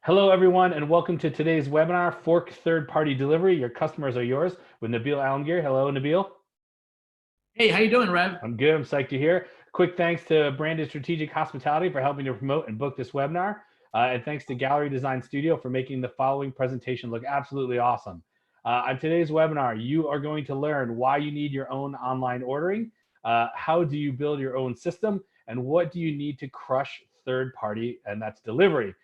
Hello, everyone, and welcome to today's webinar, Fork Third-Party Delivery. Your customers are yours with Nabil Alamgir. Hello, Nabil. Hey, how you doing, Rev? I'm good. I'm psyched you're here. Quick thanks to Branded Strategic Hospitality for helping to promote and book this webinar. And thanks to Gallery Design Studio for making the following presentation look absolutely awesome. On today's webinar, you are going to learn why you need your own online ordering, how do you build your own system, and what do you need to crush third-party, and that's delivery.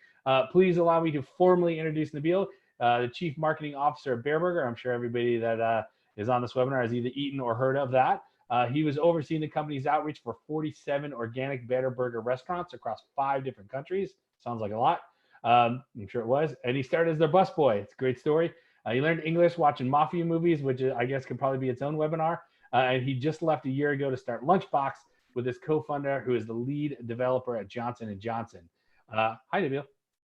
Please allow me to formally introduce Nabil, the Chief Marketing Officer at Bearburger. I'm sure everybody that is on this webinar has either eaten or heard of that. He was overseeing the company's outreach for 47 organic Better Burger restaurants across 5 different countries. Sounds like a lot. I'm sure it was. And he started as their busboy. It's a great story. He learned English watching mafia movies, which I guess could probably be its own webinar. And he just left a year ago to start Lunchbox with his co-founder, who is the lead developer at Johnson & Johnson. Hi, Nabil.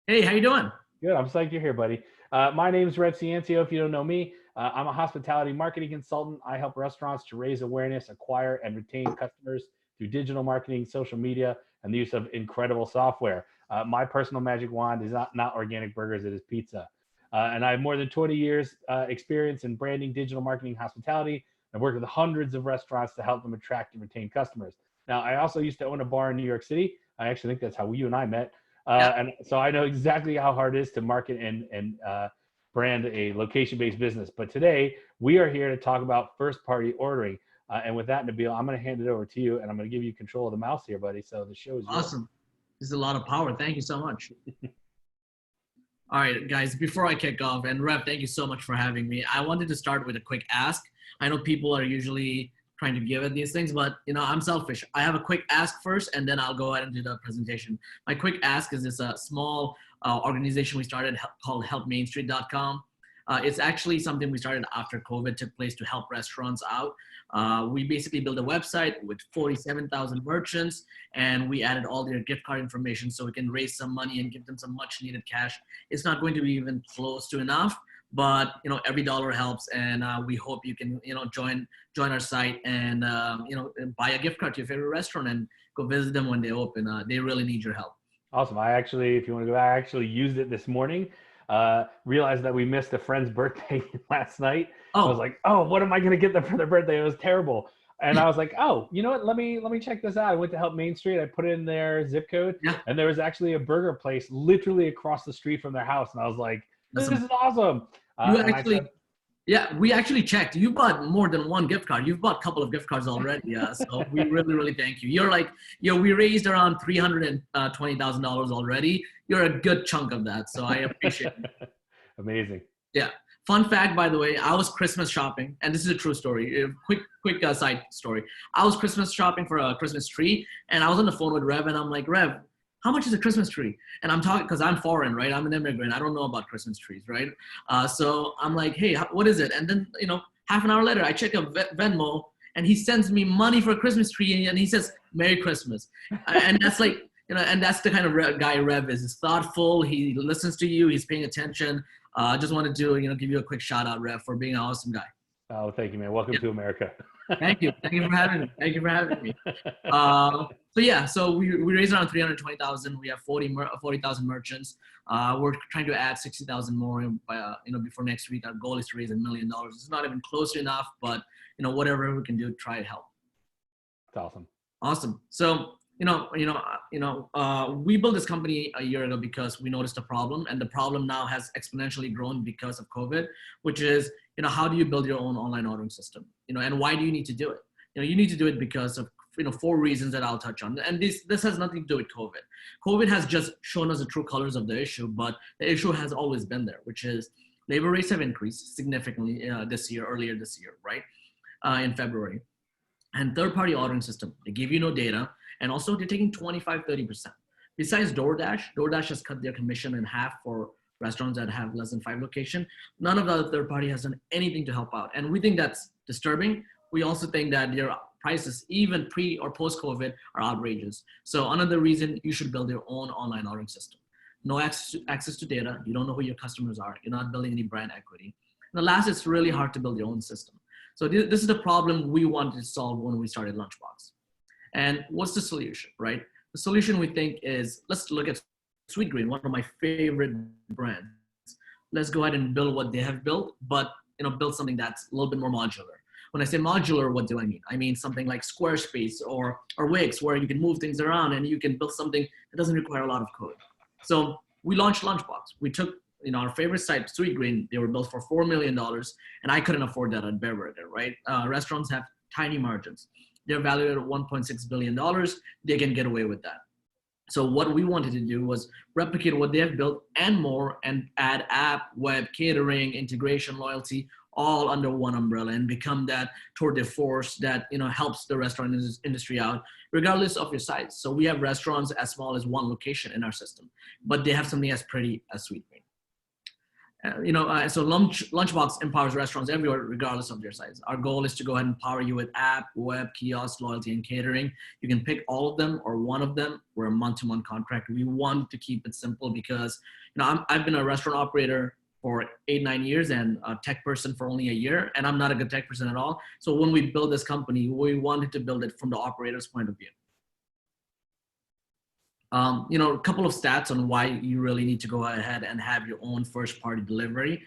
Hey, how you doing? Good. I'm psyched you're here, buddy. My name is Rev Ciancio. If you don't know me, I'm a hospitality marketing consultant. I help restaurants to raise awareness, acquire, and retain customers through digital marketing, social media, and the use of incredible software. My personal magic wand is not organic burgers, it is pizza. And I have more than 20 years experience in branding, digital marketing, hospitality. I've worked with hundreds of restaurants to help them attract and retain customers. Now, I also used to own a bar in New York City. I actually think that's how you and I met. And so I know exactly how hard it is to market and brand a location-based business. But today, we are here to talk about first-party ordering. And with that, Nabil, I'm going to hand it over to you, and I'm going to give you control of the mouse here, buddy. So the show is yours. Awesome. This is a lot of power. Thank you so much. All right, guys, before I kick off, and Rev, thank you so much for having me. I wanted to start with a quick ask. I know people are usually trying to give at these things, but I'm selfish. I have a quick ask first, and then I'll go ahead and do the presentation. My quick ask is this small organization we started called helpmainstreet.com. It's actually something we started after COVID took place to help restaurants out. We basically built a website with 47,000 merchants, and we added all their gift card information so we can raise some money and give them some much needed cash. It's not going to be even close to enough, but every dollar helps, and we hope you can join our site and buy a gift card to your favorite restaurant and go visit them when they open. They really need your help. Awesome. If you want to go, I actually used it this morning. Realized that we missed a friend's birthday last night. I was like, oh, what am I going to get them for their birthday? It was terrible. And I was like, oh, you know what? Let me check this out. I went to Help Main Street. I put in their zip code, and there was actually a burger place literally across the street from their house. And I was like, this is awesome. We actually checked. You bought more than one gift card. You've bought a couple of gift cards already. So we really, really thank you. You're like, we raised around $320,000 already. You're a good chunk of that. So I appreciate it. Amazing. Yeah. Fun fact, by the way, I was Christmas shopping, and this is a true story. Quick side story. I was Christmas shopping for a Christmas tree, and I was on the phone with Rev, and I'm like, Rev, how much is a Christmas tree? And I'm talking, because I'm foreign, right? I'm an immigrant. I don't know about Christmas trees, right? So I'm like, hey, what is it? And then, half an hour later, I check a Venmo, and he sends me money for a Christmas tree, and he says, Merry Christmas. And that's like, and that's the kind of guy Rev is. He's thoughtful. He listens to you. He's paying attention. I just wanted to, give you a quick shout out, Rev, for being an awesome guy. Oh, thank you, man. Welcome to America. Thank you. Thank you for having me. Thank you for having me. So we raised around 320,000. We have 40,000 merchants. We're trying to add 60,000 more by, before next week. Our goal is to raise $1 million. It's not even close enough, but whatever we can do, try to help. That's awesome. Awesome. So we built this company a year ago because we noticed a problem, and the problem now has exponentially grown because of COVID, which is, how do you build your own online ordering system? And why do you need to do it? You need to do it because of, 4 reasons that I'll touch on. And this has nothing to do with COVID. COVID has just shown us the true colors of the issue, but the issue has always been there, which is labor rates have increased significantly earlier this year, right? In February. And third-party ordering system, they give you no data, and also they're taking 25-30%. Besides DoorDash has cut their commission in half for restaurants that have less than 5 locations. None of the other third party has done anything to help out. And we think that's disturbing. We also think that their prices, even pre or post-COVID, are outrageous. So another reason you should build your own online ordering system. No access to data. You don't know who your customers are. You're not building any brand equity. And the last, it's really hard to build your own system. So this is the problem we wanted to solve when we started Lunchbox. And what's the solution, right? The solution we think is, let's look at Sweetgreen, one of my favorite brands. Let's go ahead and build what they have built, but build something that's a little bit more modular. When I say modular, what do I mean? I mean something like Squarespace or Wix, where you can move things around and you can build something that doesn't require a lot of code. So we launched Lunchbox. We took our favorite site, Sweetgreen. They were built for $4 million, and I couldn't afford that at Bearburger, right? Restaurants have tiny margins. They're valued at $1.6 billion. They can get away with that. So what we wanted to do was replicate what they have built and more, and add app, web, catering, integration, loyalty, all under one umbrella, and become that tour de force that helps the restaurant industry out, regardless of your size. So we have restaurants as small as one location in our system, but they have something as pretty as Sweetgreen. So Lunchbox empowers restaurants everywhere, regardless of their size. Our goal is to go ahead and power you with app, web, kiosk, loyalty, and catering. You can pick all of them or one of them. We're a month-to-month contract. We want to keep it simple because I've been a restaurant operator for 8-9 years and a tech person for only a year, and I'm not a good tech person at all. So when we build this company, we wanted to build it from the operator's point of view. A couple of stats on why you really need to go ahead and have your own first-party delivery.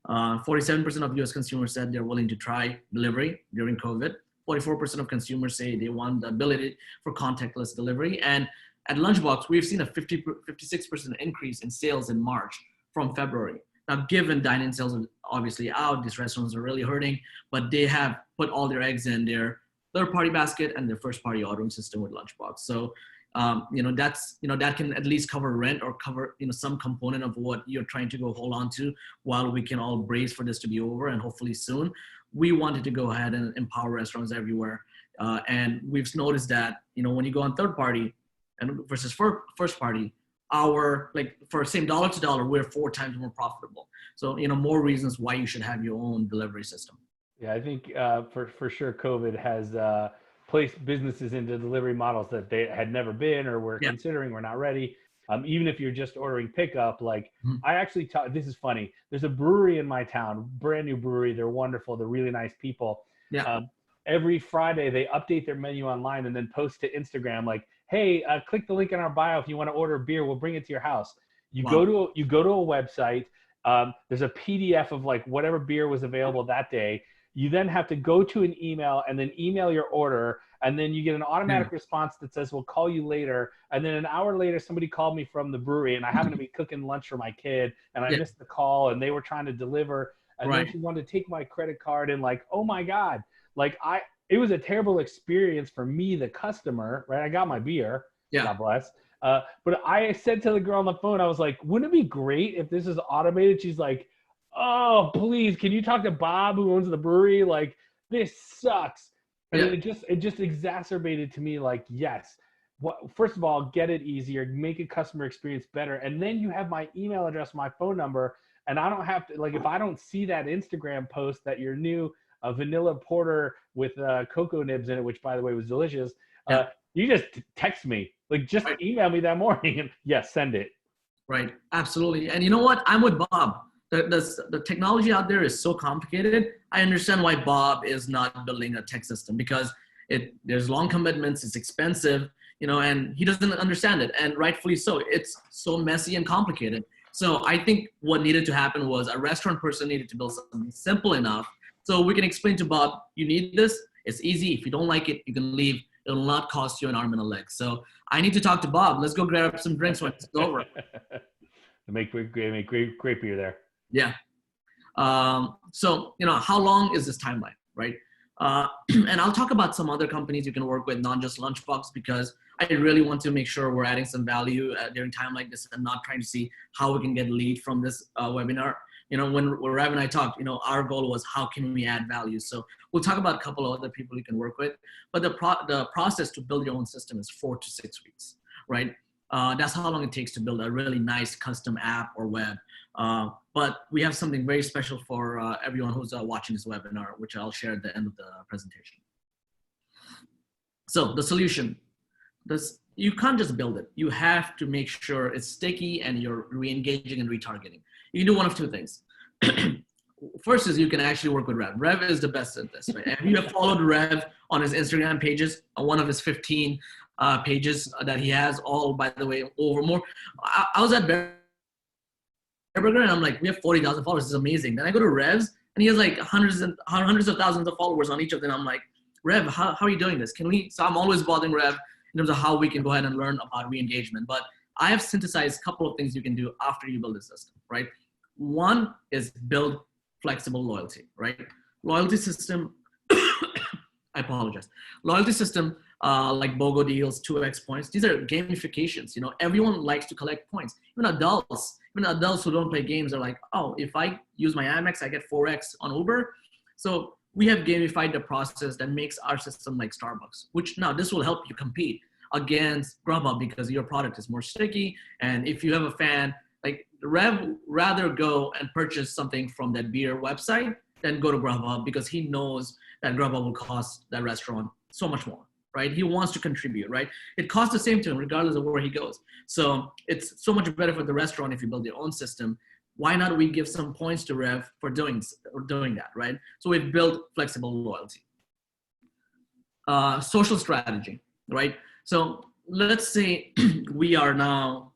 47% of US consumers said they're willing to try delivery during COVID. 44% of consumers say they want the ability for contactless delivery. And at Lunchbox, we've seen a 56% increase in sales in March from February. Now, given dine-in sales are obviously out, these restaurants are really hurting, but they have put all their eggs in their third-party basket and their first-party ordering system with Lunchbox. So that can at least cover rent or cover some component of what you're trying to go hold on to, while we can all brace for this to be over and hopefully soon. We wanted to go ahead and empower restaurants everywhere, and we've noticed that when you go on third party and versus first party, for same dollar to dollar, we're 4 times more profitable. So more reasons why you should have your own delivery system. Yeah, I think for sure COVID has placed businesses into delivery models that they had never been or were considering, were not ready. Even if you're just ordering pickup, I actually this is funny. There's a brewery in my town, brand new brewery. They're wonderful. They're really nice people. Yeah. Every Friday they update their menu online and then post to Instagram hey, click the link in our bio if you want to order beer. We'll bring it to your house. You go to a website. There's a PDF of whatever beer was available that day. You then have to go to an email and then email your order. And then you get an automatic response that says, we'll call you later. And then an hour later, somebody called me from the brewery and I happened to be cooking lunch for my kid and I missed the call and they were trying to deliver. And then she wanted to take my credit card and oh my God, it was a terrible experience for me, the customer, right? I got my beer, God bless. But I said to the girl on the phone, I was like, wouldn't it be great if this is automated? She's like, oh, please, can you talk to Bob who owns the brewery? This sucks. And then it just exacerbated to me, yes, first of all, get it easier, make a customer experience better. And then you have my email address, my phone number, and I don't have to, if I don't see that Instagram post that your new vanilla porter with cocoa nibs in it, which by the way was delicious, you just text me, just email me that morning and send it. Right, absolutely. And you know what? I'm with Bob. The technology out there is so complicated. I understand why Bob is not building a tech system, because there's long commitments, it's expensive, and he doesn't understand it, and rightfully so. It's so messy and complicated. So I think what needed to happen was a restaurant person needed to build something simple enough so we can explain to Bob, you need this, it's easy. If you don't like it, you can leave. It will not cost you an arm and a leg. So I need to talk to Bob. Let's go grab some drinks when it's over. Make great beer there. Yeah. So, how long is this timeline, right? And I'll talk about some other companies you can work with, not just Lunchbox, because I really want to make sure we're adding some value during time like this and not trying to see how we can get lead from this webinar. When Rav and I talked, our goal was how can we add value? So we'll talk about a couple of other people you can work with, but the process to build your own system is 4 to 6 weeks, right? That's how long it takes to build a really nice custom app or web. But we have something very special for everyone who's watching this webinar, which I'll share at the end of the presentation. So the solution, you can't just build it. You have to make sure it's sticky and you're re-engaging and retargeting. You can do one of 2 things. First is you can actually work with Rev. Rev is the best at this, right? If you have followed Rev on his Instagram pages, one of his 15 pages that he has, all, by the way, over more. I was at Burger and I'm like, we have 40,000 followers. This is amazing. Then I go to Revs and he has like hundreds of thousands of followers on each of them. I'm like, Rev, how are you doing this? So I'm always bothering Rev in terms of how we can go ahead and learn about re-engagement. But I have synthesized a couple of things you can do after you build a system, right? One is build flexible loyalty, right? Loyalty system, I apologize. Loyalty system, like BOGO deals, 2x points. These are gamifications. You know, everyone likes to collect points. Even adults who don't play games are like, oh, if I use my Amex, I get 4x on Uber. So we have gamified the process that makes our system like Starbucks, which now this will help you compete against Grubhub because your product is more sticky. And if you have a fan, like Rev rather go and purchase something from that beer website than go to Grubhub because he knows that Grubhub will cost that restaurant so much more, right? He wants to contribute, right? It costs the same to him regardless of where he goes. So it's so much better for the restaurant if you build your own system. Why not we give some points to Rev for doing that, right? So we've built flexible loyalty. Social strategy, right? So let's say we are now,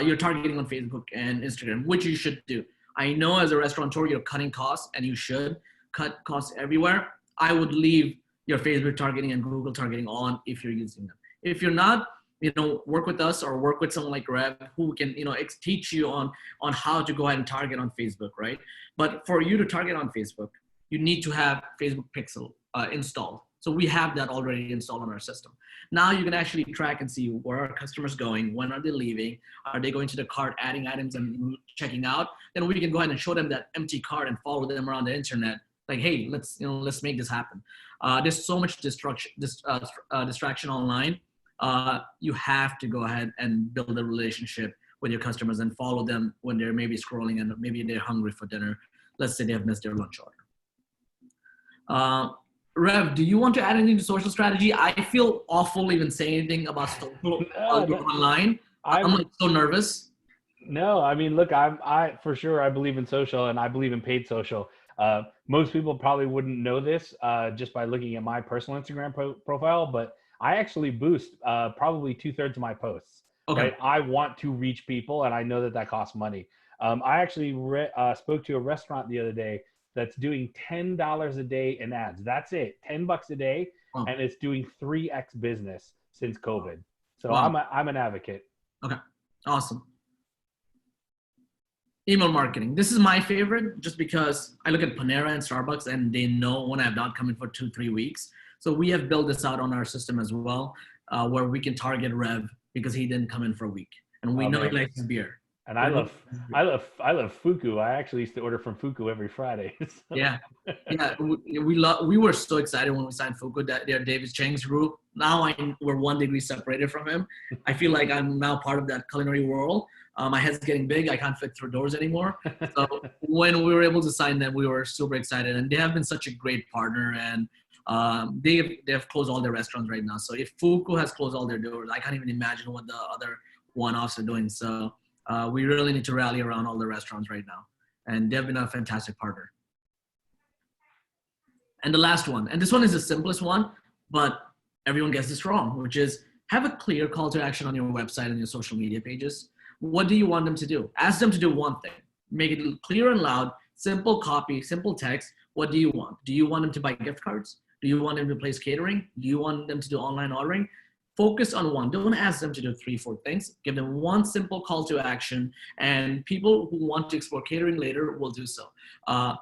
you're targeting on Facebook and Instagram, which you should do. I know as a restaurateur, you're cutting costs and you should cut costs everywhere. I would leave your Facebook targeting and Google targeting on if you're using them. If you're not, you know, work with us or work with someone like Rev who can, you know, teach you on how to go ahead and target on Facebook, right? But for you to target on Facebook, you need to have Facebook Pixel installed. So we have that already installed on our system. Now you can actually track and see where are customers going, when are they leaving, are they going to the cart, adding items and checking out? Then we can go ahead and show them that empty cart and follow them around the internet. Like, hey, let's make this happen. There's so much distraction online. You have to go ahead and build a relationship with your customers and follow them when they're maybe scrolling and maybe they're hungry for dinner. Let's say they have missed their lunch order. Rev, do you want to add anything to social strategy? I feel awful even saying anything about social online. I'm like so nervous. No, I mean, look, I for sure, I believe in social and I believe in paid social. Most people probably wouldn't know this just by looking at my personal Instagram profile, but I actually boost probably 2/3 of my posts. Okay. Right? I want to reach people, and I know that costs money. I actually spoke to a restaurant the other day that's doing $10 a day in ads. That's it, $10 a day, and it's doing 3x business since COVID. So I'm an advocate. Okay, awesome. Email marketing. This is my favorite just because I look at Panera and Starbucks and they know when I have not come in for 2-3 weeks. So we have built this out on our system as well, where we can target Rev because he didn't come in for a week, and we know he likes his beer. And I love Fuku. I actually used to order from Fuku every Friday. So. Yeah. We were so excited when we signed Fuku, that they're David Chang's group. Now we're 1 degree separated from him. I feel like I'm now part of that culinary world. My head's getting big. I can't fit through doors anymore. So when we were able to sign them, we were super excited, and they have been such a great partner. And they have closed all their restaurants right now. So if Fuku has closed all their doors, I can't even imagine what the other one-offs are doing. So we really need to rally around all the restaurants right now. And they've been a fantastic partner. And the last one, and this one is the simplest one, but everyone gets this wrong, which is have a clear call to action on your website and your social media pages. What do you want them to do? Ask them to do one thing. Make it clear and loud, simple copy, simple text. What do you want? Do you want them to buy gift cards? Do you want them to place catering? Do you want them to do online ordering? Focus on one. Don't ask them to do 3-4 things. Give them one simple call to action, and people who want to explore catering later will do so.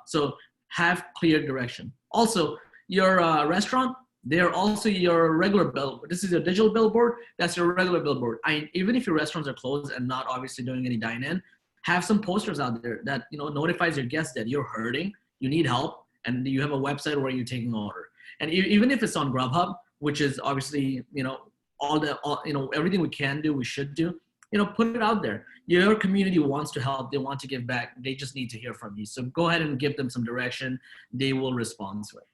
So have clear direction. Also, your restaurant, they're also your regular billboard. This is your digital billboard. That's your regular billboard. Even if your restaurants are closed and not obviously doing any dine-in, have some posters out there that notifies your guests that you're hurting, you need help, and you have a website where you're taking order. And even if it's on Grubhub, which is obviously everything we can do, we should do. Put it out there. Your community wants to help. They want to give back. They just need to hear from you. So go ahead and give them some direction. They will respond to it.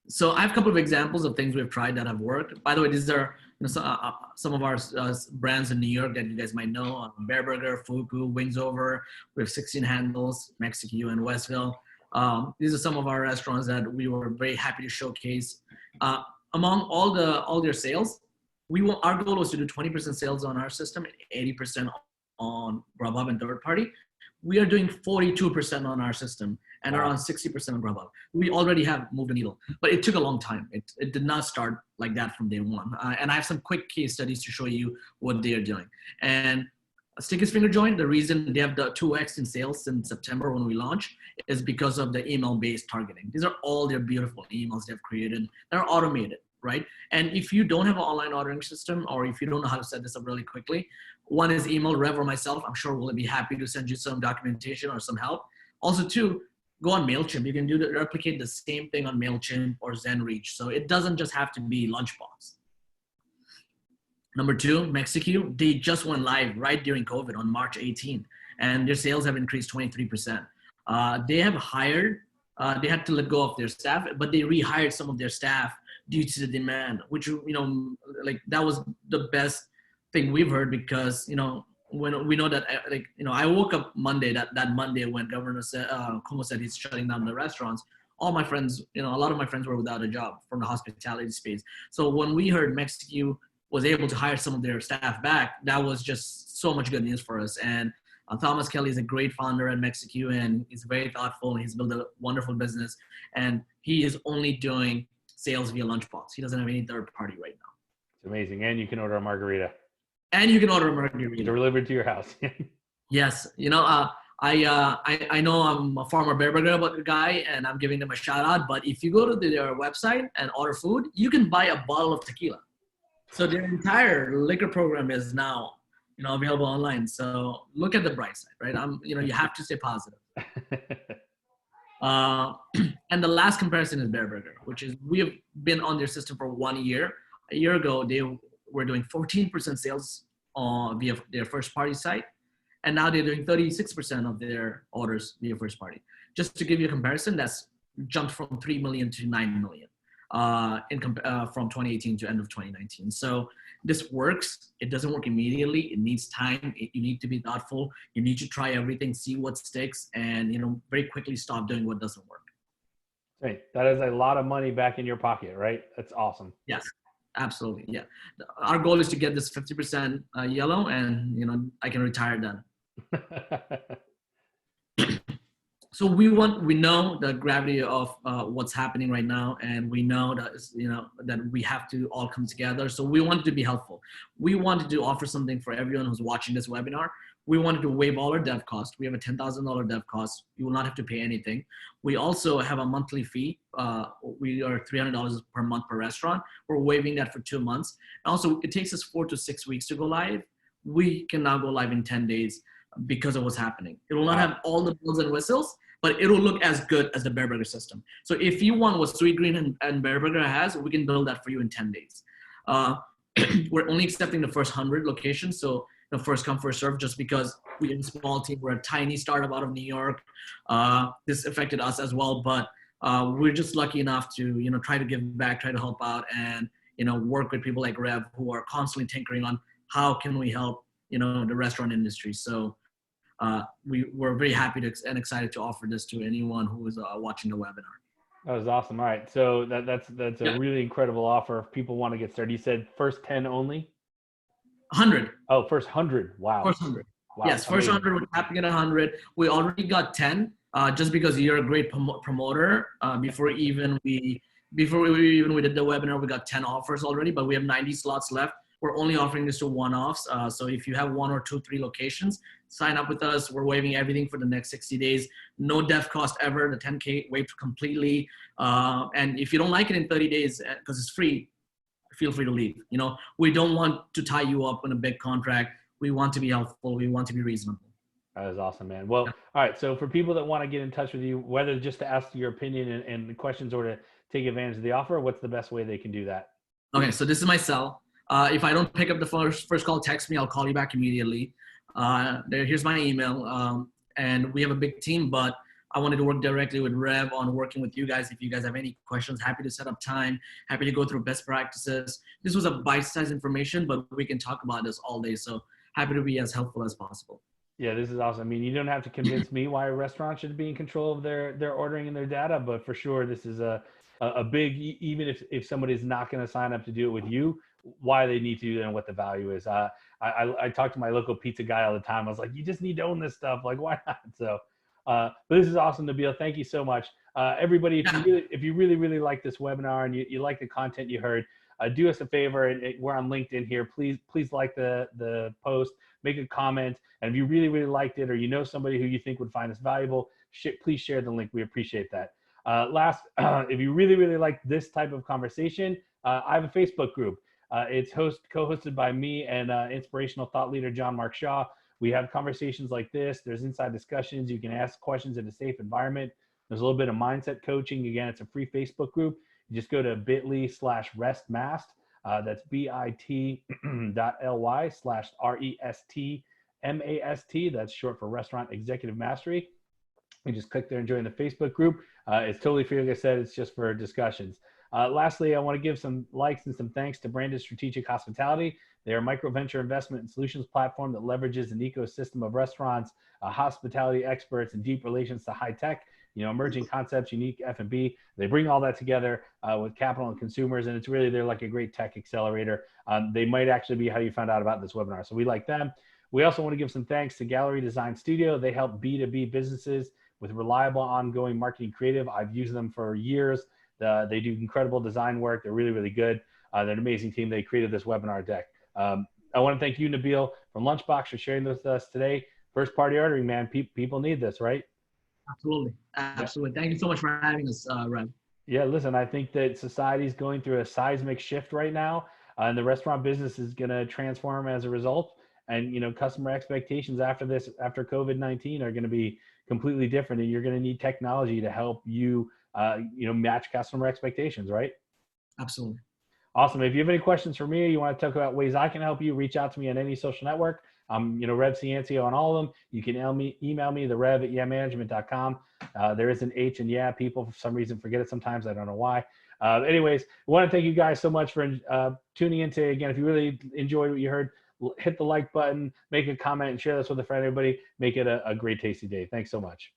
So I have a couple of examples of things we've tried that have worked. By the way, these are some of our brands in New York that you guys might know: Bear Burger, Fuku, Wings Over. We have 16 Handles, Mexico, and Westville. These are some of our restaurants that we were very happy to showcase. among all their sales, our goal was to do 20% sales on our system and 80% on Grubhub and third party. We are doing 42% on our system and around 60% on Grubhub. We already have moved the needle, but it took a long time. It did not start like that from day one. And I have some quick case studies to show you what they are doing. And Stickers Finger Joint, the reason they have the 2x in sales since September when we launched is because of the email-based targeting. These are all their beautiful emails they've created. They're automated, right? And if you don't have an online ordering system, or if you don't know how to set this up really quickly, one is email Rev or myself. I'm sure we'll be happy to send you some documentation or some help. Also, two, go on MailChimp. You can replicate the same thing on MailChimp or ZenReach. So it doesn't just have to be Lunchbox. Number two, Mexico, they just went live right during COVID on March 18th, and their sales have increased 23%. They have hired, they had to let go of their staff, but they rehired some of their staff due to the demand, which, like that was the best thing we've heard, because, when we know that, I woke up Monday, that Monday when Governor said, Cuomo said he's shutting down the restaurants. All my friends, a lot of my friends were without a job from the hospitality space. So when we heard Mexico was able to hire some of their staff back, that was just so much good news for us. And Thomas Kelly is a great founder at Mexico, and he's very thoughtful. He's built a wonderful business, and he is only doing sales via Lunchbox. He doesn't have any third party right now. It's amazing. And you can order a margarita. And you can order a margarita. Delivered to your house. Yes. I know I'm a former Bear Burger guy, and I'm giving them a shout out, but if you go to their website and order food, you can buy a bottle of tequila. So their entire liquor program is now, available online. So look at the bright side, right? You have to stay positive. And the last comparison is Bear Burger, which is we have been on their system for 1 year. A year ago, they were doing 14% sales via their first party site. And now they're doing 36% of their orders via first party. Just to give you a comparison, that's jumped from 3 million to 9 million. From 2018 to end of 2019. So this works. It doesn't work immediately. It needs time. You need to be thoughtful. You need to try everything, see what sticks, and very quickly stop doing what doesn't work. Right. That is a lot of money back in your pocket, right? That's awesome. Yes, absolutely. Yeah. Our goal is to get this 50% yellow, and I can retire then. So we know the gravity of what's happening right now, and we know that that we have to all come together. So we wanted to be helpful. We wanted to offer something for everyone who's watching this webinar. We wanted to waive all our dev cost. We have a $10,000 dev cost. You will not have to pay anything. We also have a monthly fee. We are $300 per month per restaurant. We're waiving that for 2 months. And also, it takes us 4 to 6 weeks to go live. We can now go live in 10 days because of what's happening. It will not have all the bells and whistles, but it will look as good as the Bear Burger system. So if you want what Sweetgreen and Bear Burger has, we can build that for you in 10 days. We're only accepting the first 100 locations, so the first come, first serve, just because we're a small team. We're a tiny startup out of New York. This affected us as well, but we're just lucky enough to try to give back, try to help out, and work with people like Rev, who are constantly tinkering on how can we help the restaurant industry. So we're very happy and excited to offer this to anyone who is watching the webinar. That was awesome. All right, so that's a really incredible offer. If people want to get started, you said first 10 only. 100. Oh, first 100. Wow. First 100. Wow. Yes, first 100. We're tapping at 100. We already got 10. Just because you're a great promoter. Before we even did the webinar, we got 10 offers already, but we have 90 slots left. We're only offering this to one-offs. So if you have 1 or 2, 3 locations, sign up with us. We're waiving everything for the next 60 days. No dev cost ever. The 10K waived completely. And if you don't like it in 30 days, because it's free, feel free to leave. We don't want to tie you up in a big contract. We want to be helpful. We want to be reasonable. That is awesome, man. Well, all right. So for people that want to get in touch with you, whether just to ask your opinion and questions or to take advantage of the offer, what's the best way they can do that? Okay, so this is my cell. If I don't pick up the first call, text me. I'll call you back immediately. Here's my email. And we have a big team, but I wanted to work directly with Rev on working with you guys. If you guys have any questions, happy to set up time, happy to go through best practices. This was a bite-sized information, but we can talk about this all day. So happy to be as helpful as possible. Yeah, this is awesome. I mean, you don't have to convince me why a restaurant should be in control of their ordering and their data, but for sure, this is a big, even if somebody's not going to sign up to do it with you, why they need to do it and what the value is. I talk to my local pizza guy all the time. I was like, you just need to own this stuff. Like, why not? So, but this is awesome, Nabil. Thank you so much. Everybody, if you really like this webinar and you like the content you heard, do us a favor. We're on LinkedIn here. Please like the post, make a comment. And if you really liked it, or you know somebody who you think would find this valuable, please share the link. We appreciate that. Last, if you really like this type of conversation, I have a Facebook group. It's co-hosted by me and inspirational thought leader John Mark Shaw. We have conversations like this. There's inside discussions. You can ask questions in a safe environment. There's a little bit of mindset coaching. Again, it's a free Facebook group. You just go to bit.ly/restmast. That's bit.ly/RESTMAST. That's short for Restaurant Executive Mastery. You just click there and join the Facebook group. It's totally free. Like I said, it's just for discussions. Lastly, I want to give some likes and some thanks to Branded Strategic Hospitality. They're a micro venture investment and solutions platform that leverages an ecosystem of restaurants, hospitality experts, and deep relations to high tech, emerging concepts, unique F&B. They bring all that together with capital and consumers, and they're like a great tech accelerator. They might actually be how you found out about this webinar. So we like them. We also want to give some thanks to Gallery Design Studio. They help B2B businesses with reliable, ongoing marketing creative. I've used them for years. They do incredible design work. They're really good. They're an amazing team. They created this webinar deck. I want to thank you, Nabil, from Lunchbox for sharing this with us today. First party ordering, man. People need this, right? Absolutely. Yeah. Thank you so much for having us, Rev. Yeah, listen, I think that society is going through a seismic shift right now, and the restaurant business is going to transform as a result. And customer expectations after COVID-19 are going to be completely different, and you're going to need technology to help you match customer expectations, right? Absolutely. Awesome. If you have any questions for me, or you want to talk about ways I can help you, reach out to me on any social network. Rev Ciancio on all of them. You can email me, therev@yeahmanagement.com. There is an H in yeah. People for some reason forget it sometimes. I don't know why. Anyways, I want to thank you guys so much for tuning in today. Again, if you really enjoyed what you heard, hit the like button, make a comment, and share this with a friend. Everybody, make it a great tasty day. Thanks so much.